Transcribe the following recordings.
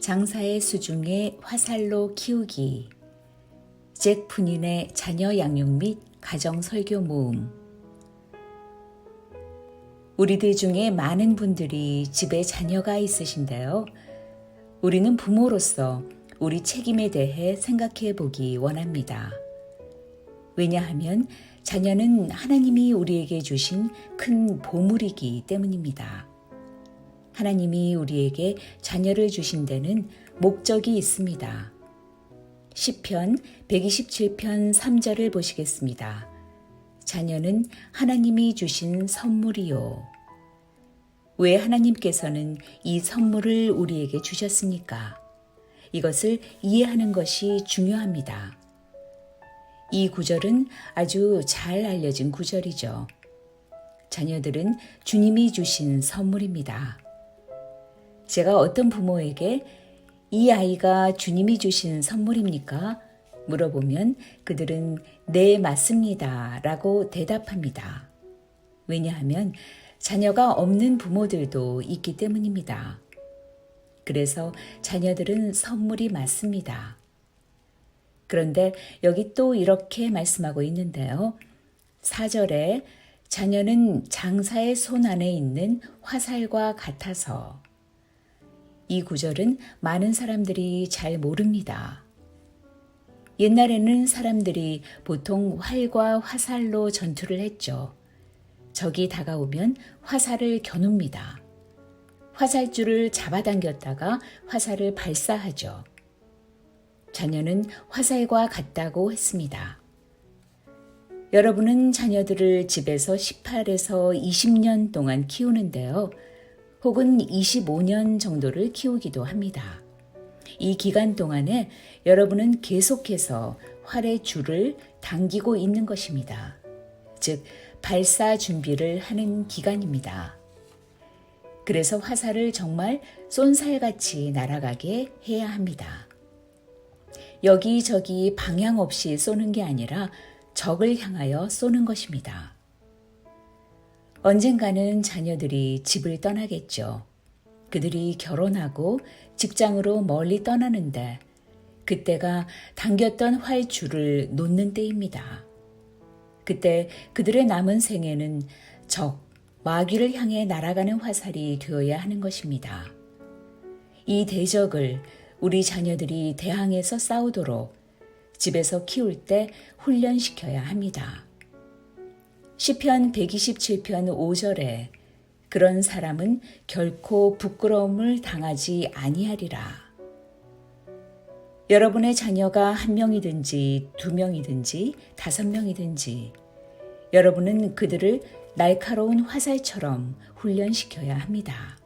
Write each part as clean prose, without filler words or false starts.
장사의 수중에 화살로 키우기. 잭 푸닌의 자녀 양육 및 가정 설교 모음. 우리들 중에 많은 분들이 집에 자녀가 있으신데요. 우리는 부모로서 우리 책임에 대해 생각해 보기 원합니다. 왜냐하면 자녀는 하나님이 우리에게 주신 큰 보물이기 때문입니다. 하나님이 우리에게 자녀를 주신 데는 목적이 있습니다. 시편 127편 3절을 보시겠습니다. 자녀는 하나님이 주신 선물이요. 왜 하나님께서는 이 선물을 우리에게 주셨습니까? 이것을 이해하는 것이 중요합니다. 이 구절은 아주 잘 알려진 구절이죠. 자녀들은 주님이 주신 선물입니다. 제가 어떤 부모에게 이 아이가 주님이 주신 선물입니까? 물어보면 그들은 네, 맞습니다 라고 대답합니다. 왜냐하면 자녀가 없는 부모들도 있기 때문입니다. 그래서 자녀들은 선물이 맞습니다. 그런데 여기 또 이렇게 말씀하고 있는데요. 4절에 자녀는 장사의 손 안에 있는 화살과 같아서. 이 구절은 많은 사람들이 잘 모릅니다. 옛날에는 사람들이 보통 활과 화살로 전투를 했죠. 적이 다가오면 화살을 겨눕니다. 화살줄을 잡아당겼다가 화살을 발사하죠. 자녀는 화살과 같다고 했습니다. 여러분은 자녀들을 집에서 18에서 20년 동안 키우는데요. 혹은 25년 정도를 키우기도 합니다. 이 기간 동안에 여러분은 계속해서 활의 줄을 당기고 있는 것입니다. 즉, 발사 준비를 하는 기간입니다. 그래서 화살을 정말 쏜살같이 날아가게 해야 합니다. 여기저기 방향 없이 쏘는 게 아니라 적을 향하여 쏘는 것입니다. 언젠가는 자녀들이 집을 떠나겠죠. 그들이 결혼하고 직장으로 멀리 떠나는데 그때가 당겼던 활줄을 놓는 때입니다. 그때 그들의 남은 생애는 적, 마귀를 향해 날아가는 화살이 되어야 하는 것입니다. 이 대적을 우리 자녀들이 대항해서 싸우도록 집에서 키울 때 훈련시켜야 합니다. 시편 127편 5절에 그런 사람은 결코 부끄러움을 당하지 아니하리라. 여러분의 자녀가 1명이든지 2명이든지 5명이든지 여러분은 그들을 날카로운 화살처럼 훈련시켜야 합니다.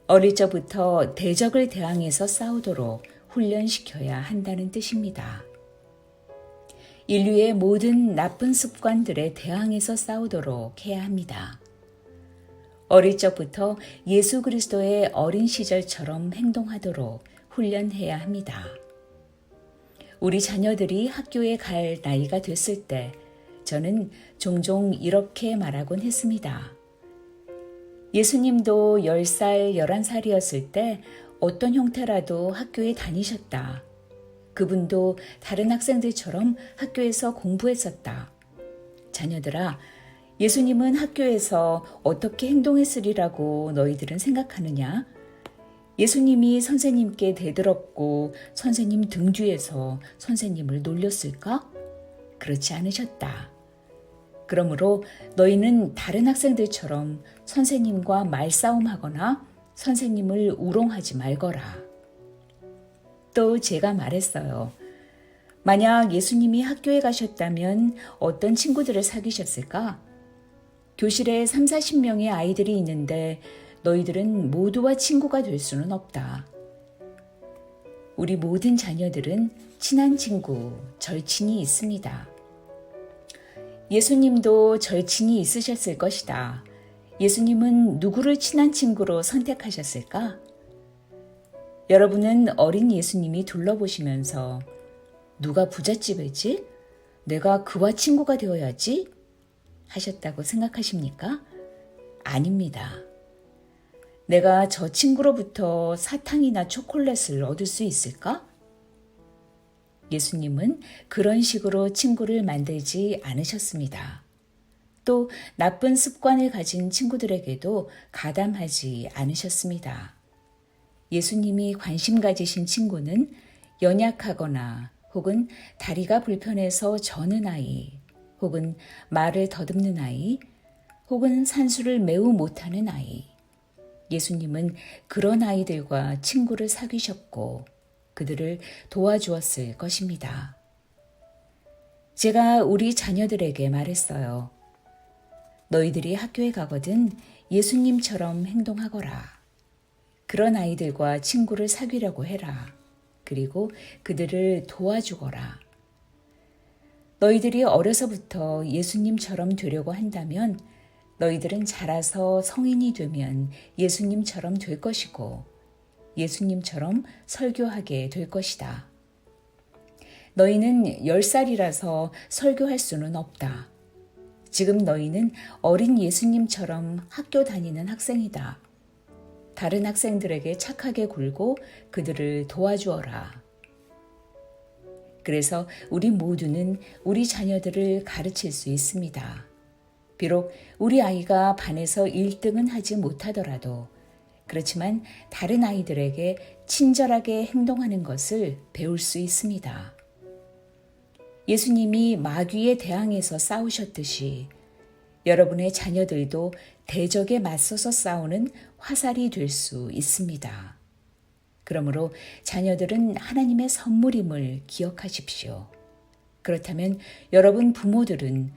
어릴 적부터 대적을 대항해서 싸우도록 훈련시켜야 한다는 뜻입니다. 인류의 모든 나쁜 습관들에 대항해서 싸우도록 해야 합니다. 어릴 적부터 예수 그리스도의 어린 시절처럼 행동하도록 훈련해야 합니다. 우리 자녀들이 학교에 갈 나이가 됐을 때 저는 종종 이렇게 말하곤 했습니다. 예수님도 10살, 11살이었을 때 어떤 형태라도 학교에 다니셨다. 그분도 다른 학생들처럼 학교에서 공부했었다. 자녀들아, 예수님은 학교에서 어떻게 행동했으리라고 너희들은 생각하느냐? 예수님이 선생님께 대들었고 선생님 등 뒤에서 선생님을 놀렸을까? 그렇지 않으셨다. 그러므로 너희는 다른 학생들처럼 선생님과 말싸움하거나 선생님을 우롱하지 말거라. 또 제가 말했어요. 만약 예수님이 학교에 가셨다면 어떤 친구들을 사귀셨을까? 교실에 30-40명의 아이들이 있는데 너희들은 모두와 친구가 될 수는 없다. 우리 모든 자녀들은 친한 친구, 절친이 있습니다. 예수님도 절친이 있으셨을 것이다. 예수님은 누구를 친한 친구로 선택하셨을까? 여러분은 어린 예수님이 둘러보시면서 누가 부잣집이지? 내가 그와 친구가 되어야지? 하셨다고 생각하십니까? 아닙니다. 내가 저 친구로부터 사탕이나 초콜릿을 얻을 수 있을까? 예수님은 그런 식으로 친구를 만들지 않으셨습니다. 또 나쁜 습관을 가진 친구들에게도 가담하지 않으셨습니다. 예수님이 관심 가지신 친구는 연약하거나 혹은 다리가 불편해서 저는 아이, 혹은 말을 더듬는 아이, 혹은 산수를 매우 못하는 아이. 예수님은 그런 아이들과 친구를 사귀셨고 그들을 도와주었을 것입니다. 제가 우리 자녀들에게 말했어요. 너희들이 학교에 가거든 예수님처럼 행동하거라. 그런 아이들과 친구를 사귀려고 해라. 그리고 그들을 도와주거라. 너희들이 어려서부터 예수님처럼 되려고 한다면 너희들은 자라서 성인이 되면 예수님처럼 될 것이고 예수님처럼 설교하게 될 것이다. 너희는 10살이라서 설교할 수는 없다. 지금 너희는 어린 예수님처럼 학교 다니는 학생이다. 다른 학생들에게 착하게 굴고 그들을 도와주어라. 그래서 우리 모두는 우리 자녀들을 가르칠 수 있습니다. 비록 우리 아이가 반에서 1등은 하지 못하더라도 그렇지만 다른 아이들에게 친절하게 행동하는 것을 배울 수 있습니다. 예수님이 마귀에 대항해서 싸우셨듯이 여러분의 자녀들도 대적에 맞서서 싸우는 화살이 될 수 있습니다. 그러므로 자녀들은 하나님의 선물임을 기억하십시오. 그렇다면 여러분 부모들은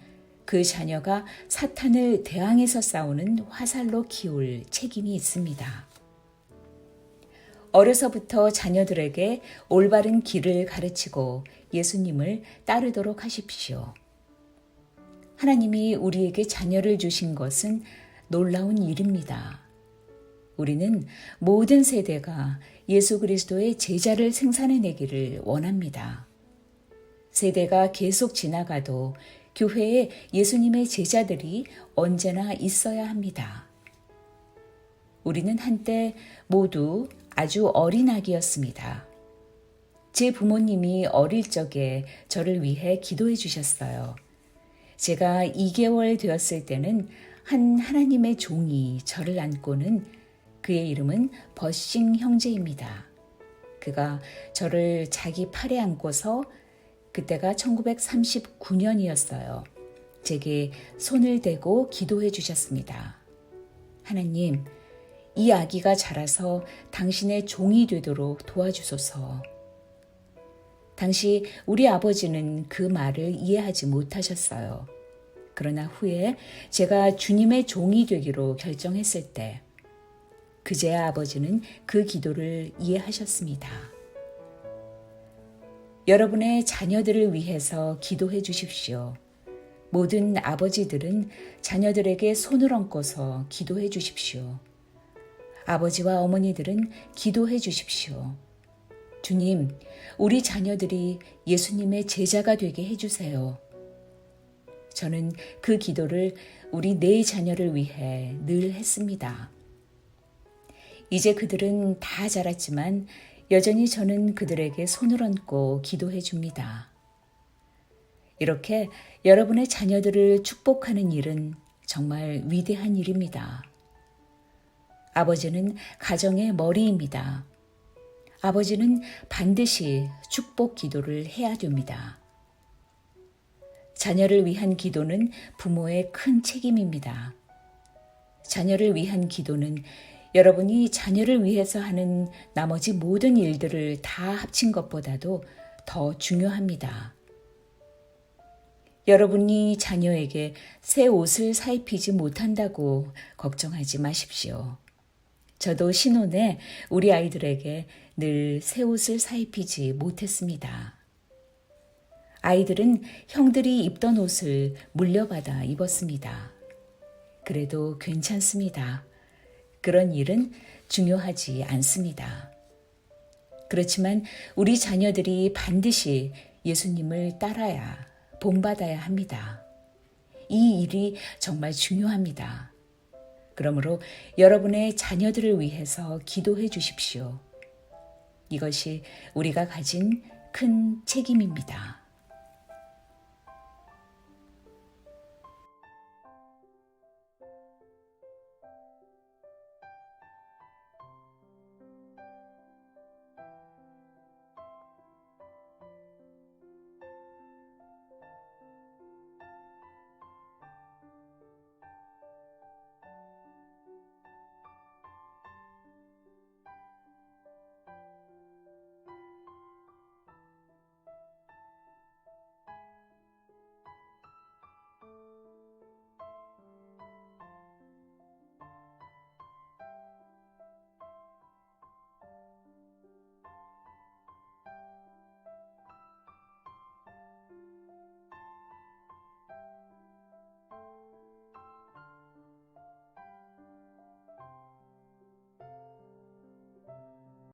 그 자녀가 사탄을 대항해서 싸우는 화살로 키울 책임이 있습니다. 어려서부터 자녀들에게 올바른 길을 가르치고 예수님을 따르도록 하십시오. 하나님이 우리에게 자녀를 주신 것은 놀라운 일입니다. 우리는 모든 세대가 예수 그리스도의 제자를 생산해내기를 원합니다. 세대가 계속 지나가도 교회에 예수님의 제자들이 언제나 있어야 합니다. 우리는 한때 모두 아주 어린 아기였습니다. 제 부모님이 어릴 적에 저를 위해 기도해 주셨어요. 제가 2개월 되었을 때는 한 하나님의 종이 저를 안고는 그의 이름은 버싱 형제입니다. 그가 저를 자기 팔에 안고서 그때가 1939년이었어요. 제게 손을 대고 기도해 주셨습니다. 하나님, 이 아기가 자라서 당신의 종이 되도록 도와주소서. 당시 우리 아버지는 그 말을 이해하지 못하셨어요. 그러나 후에 제가 주님의 종이 되기로 결정했을 때 그제야 아버지는 그 기도를 이해하셨습니다. 여러분의 자녀들을 위해서 기도해 주십시오. 모든 아버지들은 자녀들에게 손을 얹고서 기도해 주십시오. 아버지와 어머니들은 기도해 주십시오. 주님, 우리 자녀들이 예수님의 제자가 되게 해주세요. 저는 그 기도를 우리 네 자녀를 위해 늘 했습니다. 이제 그들은 다 자랐지만 여전히 저는 그들에게 손을 얹고 기도해 줍니다. 이렇게 여러분의 자녀들을 축복하는 일은 정말 위대한 일입니다. 아버지는 가정의 머리입니다. 아버지는 반드시 축복 기도를 해야 됩니다. 자녀를 위한 기도는 부모의 큰 책임입니다. 자녀를 위한 기도는 여러분이 자녀를 위해서 하는 나머지 모든 일들을 다 합친 것보다도 더 중요합니다. 여러분이 자녀에게 새 옷을 사입히지 못한다고 걱정하지 마십시오. 저도 신혼에 우리 아이들에게 늘 새 옷을 사입히지 못했습니다. 아이들은 형들이 입던 옷을 물려받아 입었습니다. 그래도 괜찮습니다. 그런 일은 중요하지 않습니다. 그렇지만 우리 자녀들이 반드시 예수님을 따라야 본받아야 합니다. 이 일이 정말 중요합니다. 그러므로 여러분의 자녀들을 위해서 기도해 주십시오. 이것이 우리가 가진 큰 책임입니다.